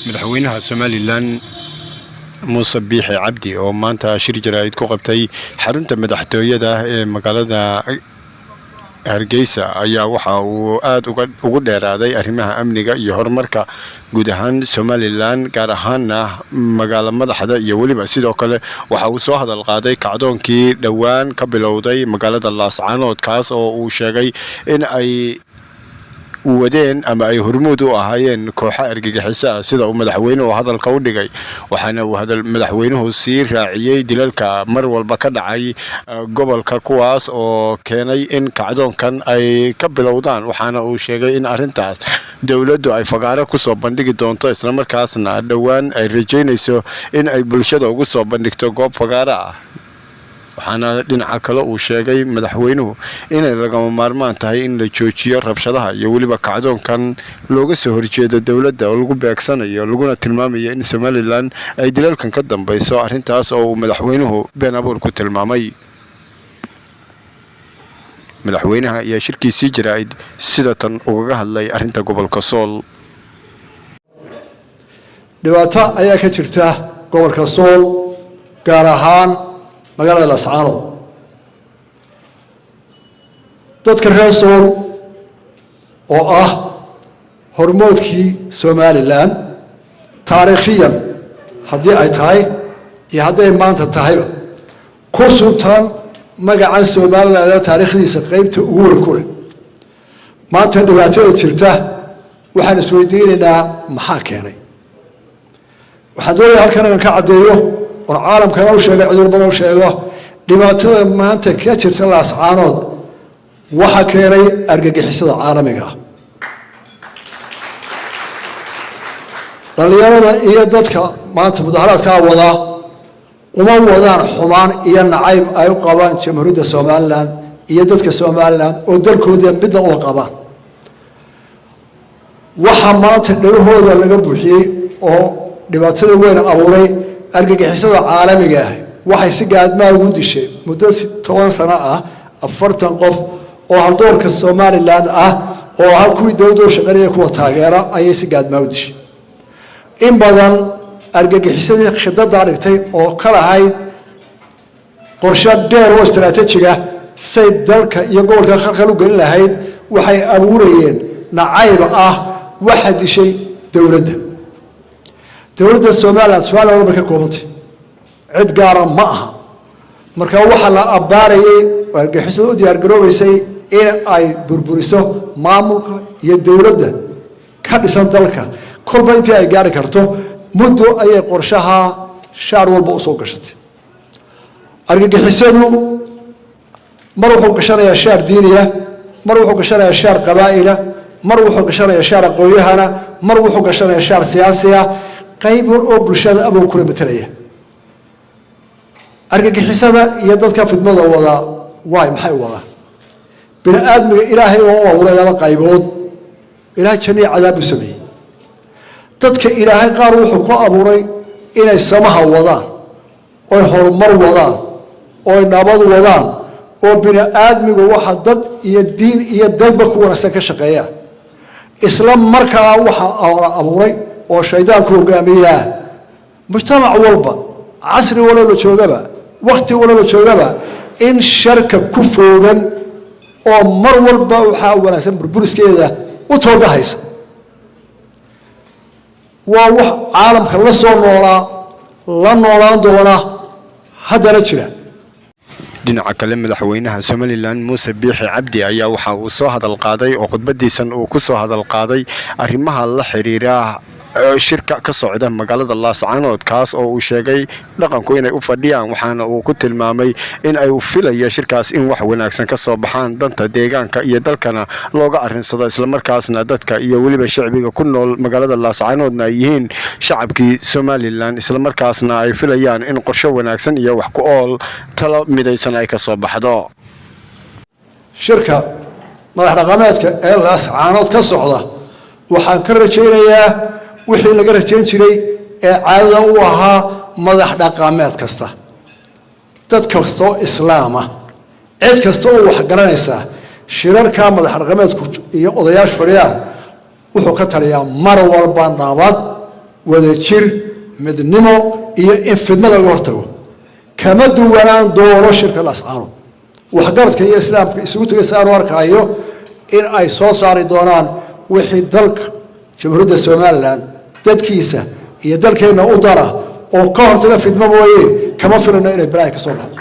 madaxweynaha Somaliland Muuse Biixi Cabdi oo maanta shir jaraa'id ku qabtay xarunta madaxtooyada ee magaalada Hargeysa ayaa waxa uu aad ugu dheeraaday arrimaha amniga iyo horumarka guud ahaan Somaliland gaar ahaanna magaalada madaxda iyo waliba sidoo kale waxa uu soo hadal qaaday kacdoonkii dhawaan ka bilowday magaalada Laascaanood kaas oo uu sheegay in ay wadeen ama ay hormuud u ahaayeen kooxo argagixisa sida uu madaxweynuhu hadalka u dhigay waxaana uu madaxweynuhu sii raaciyay dilalka mar walba ka dhacay gobolka kuwaas oo keenay in kacdoonkan ay ka bilowdaan waxaana uu sheegay in arintaas dawladdu ay fagaaro ku soo bandhigi doonto isla markaasna dhawaan ay rajeynayso in ay bulshada ugu soo bandhigto goob fagaaro ah waxaana dhinaca kale uu sheegay madaxweynuhu inay lagama maarmaan tahay in la joojiyo rabshadaha iyo waliba kacdoonkan looga soo horjeedo dawladda oo lagu beegsanayo laguna tilmaamayo in Somaliland ay dilalkan ka dambayso arintaas oo madaxweynuhu been abuur ku tilmaamay madaxweynaha ayaa shirkiisii jaraa'id sida tan uga hadlay arinta gobolka Sool dhibaato ayaa ka jirta gobolka Sool gaar ahaan magaalada Laascaanood dadka reer Sool oo ah hormoodkii Somaliland taariikhiyan haddii ay tahay iyo hadday maanta tahayba ku suntan magaca Somaliland taariikhdiisa qaybta ugu weyn ku leh maanta dhibaatada jirta waxaan isweydiinaynaa maxaa keenay waxaan doonayaa halkan inaan ka caddeeyo والعالم كانوا شيء عذر بدو شيء دبعته ما أنت كأشر سلاس عانود وحكيري أرجع حسد عالمية طليانا يدتك ما أنت مظاهرات كأوضاع وما وضع حمان ين عيب أيو قبان جمهورية الصوماليلاند يدتك الصوماليلاند ودركوا دم بدأ وقبان وحمات له هذا اللي قبل شيء أو دبعته وين أولي argagixisada caalamiga ah waxay si gaadma ugu dishay muddo 10 sano ah 40 qof oo haldoorka Somaliland ah oo hal kuwii dawladda shaqeynaya kuwa taageera ayay si gaadma u dishay in badan argagixisadii khidada dhigtay oo kala hayd qorshe dheer oo istiraatiiji ah say dalka iyo gobolka khalkhal u gelin lahayd waxay abuurayeen nacayb ah waxa dishay dawladda dawladda Soomaaliland markay koobantay cid gaar ah ma aha marka waxa la abaarayay argagixisada u diyaar garoobaysay in ay burburiso maamulka iyo dawladda ka dhisan dalka kolba intii ay gaari karto muddo ayay qorshaha shaar walba u soo gashatay argagixisadu mar wuxuu gashanayaa shaar diiniya mar wuxuu gashanayaa shaar qabaa'ila mar wuxuu gashanayaa shaar aqoonyahana mar wuxuu gashanayaa shaar siyaasiya qayb oo bulshada abuu kula matalaya argagixisada iyo dadka fidmada wada way maxay wada bini aadmiga ilaahay oo abuuray laba qaybood ilaahay jannada cadaab u sameeyay dadka ilaahay qaar wuxuu ku abuuray inay samaha wadaan oo horumar wadaan oo nabad wadaan oo bini aadmigu waxa dad iyo diin iyo dalba ku wanaagsan ka shaqeeyaan islam markaa waxa abuuray oo shaydaanku hogaamiya mujtamac walba casri wala la joogaba waqti wala la joogaba in sharka ku foogan oo mar walba waxa wanaagsan burburiskeeda u toogahaysa waa wax caalamka la soo noolaan doona haddana jira dhinaca kale madaxweynaha Somaliland Muuse Biixi Cabdi ayaa waxa uu soo hadal qaaday oo khudbadiisan uu ku soo hadal qaaday arrimaha la xiriira shirka ka socda magaalada Laascaanood kaas oo uu sheegay dhaqanku inay u fadhiyaan waxaana uu ku tilmaamay in ay u filayo shirkaas in wax wanaagsan ka soo baxaan danta deegaanka iyo dalkana looga arinsado isla markaasna dadka iyo waliba shacbiga ku nool magaalada Laascaanoodna ay yihiin shacabkii Somaliland isla markaasna ay filayaan in qorshe wanaagsan iyo wax ku ool talo midaysan ay ka soo baxdo shirka madax dhaqameedka ee Laascaanood ka socda waxaan ka rajaynayaa wixii laga rajayn jiray ee caadada u ahaa madax dhaqameed kasta dad kasta oo islaam ah cid kasta oo wax garanaysa shirarka madax dhaqameedku iyo odayaasha fadhiyaan wuxuu ka taliyaa mar walba nabad wadajir midnimo iyo in fidnada laga hortago kama duwanaan doono shirka lascaanood waxgaradka iyo islaamka isugu tagay si aan u arkayo in ay soo saari doonaan wixii dalka jamhuuriyadda somaliland dadkiisa iyo dalkeenna u dara oo ka hortaga fidmo mooye kama filano inay balaayo ka soo baxdo